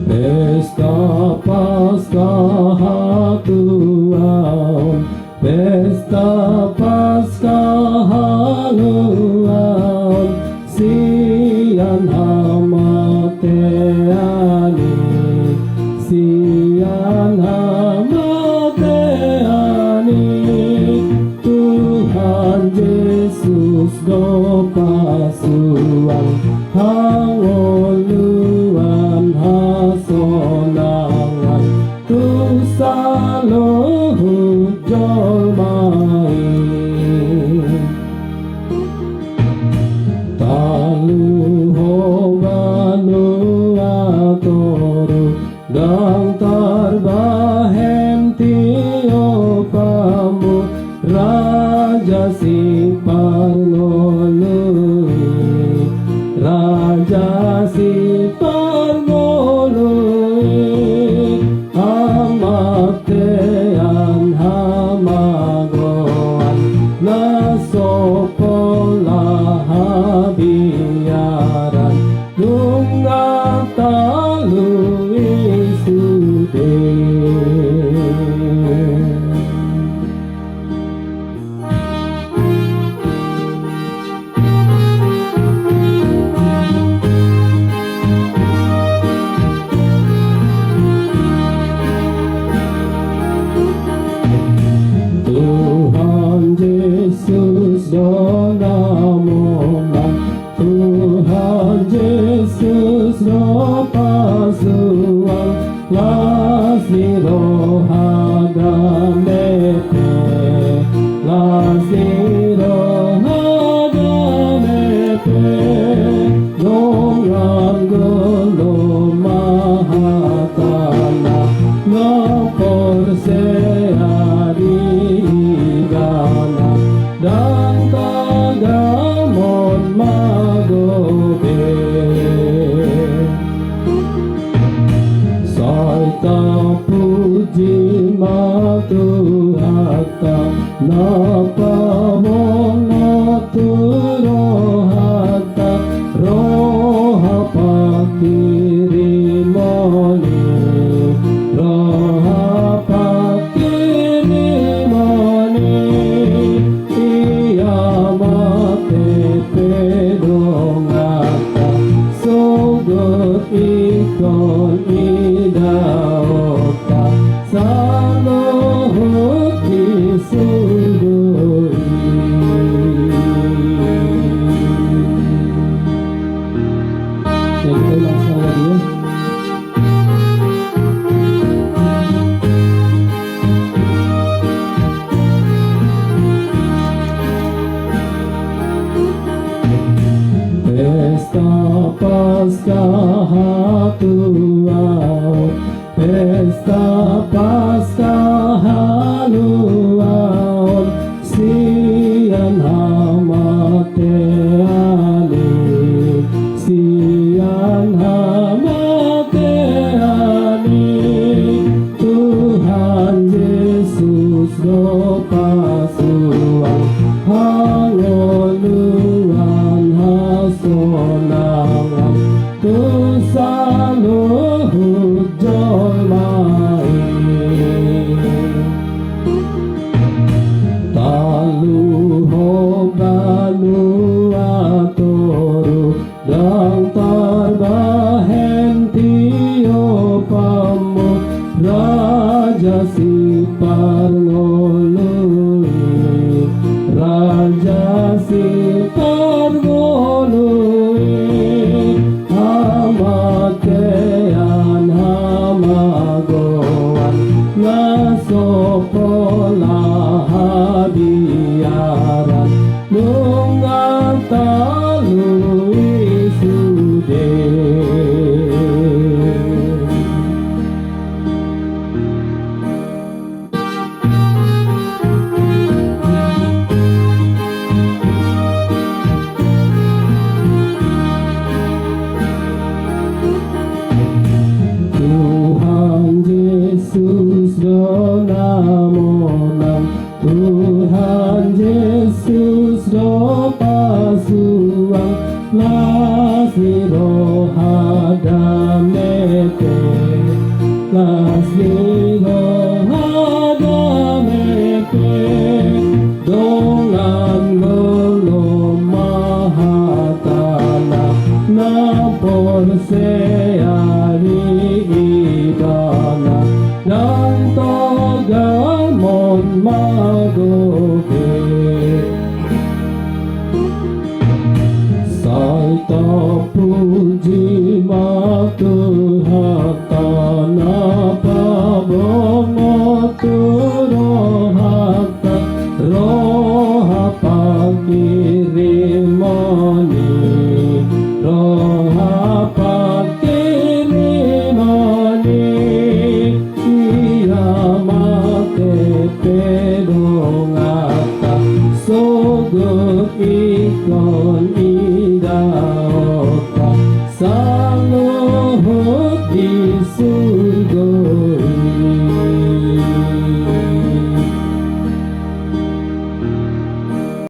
Pesta Paskah Tuhan, pesta Paskah haluan, sian hamateani, sian hamateani, Tuhan Yesus do pasuan, hangoluan hasonangan, tu saluh jolmai, taluh banu atoru, gang tarbahem tiopamu, Raja si parngolui, Raja si parngolui, hamatean hamagoan, nasopolah habiaran, lunga talui sude. Tuhan Yesus do namongan, Tuhan Yesus do pasuan, lasli rohadamepe, lasli rohadamepe, dongan golo mahatana, ngopor seadigana, dan tagamon magobe, saita puji matuhata, napamono rohata, roha pakirimoni, roha pakirimoni, iamate pedongata, sogot ikon idaota, salohut disudui. Yang kita langsung lagi ya. Pesta Paskah Tuhan, pesta Paskah haluan, sian hamateani, sian hamateani, Tuhan Yesus do pasuan, hangoluan hasonangan, tu saluh jolmai, taluh banu atoru, gang tarbahem tiopamu, Raja si parngolui, Raja si parngolui, hamatean hamagoan, nasopolah habiaran, lunga talui sude. hadamete kasligo hadamete dengan belum mahatala nampun seari idana dan togamon magoke saita puji matuhatana pabomo turohata roha pakirimani roha pakirimani iramate pedongata sogok ikon ida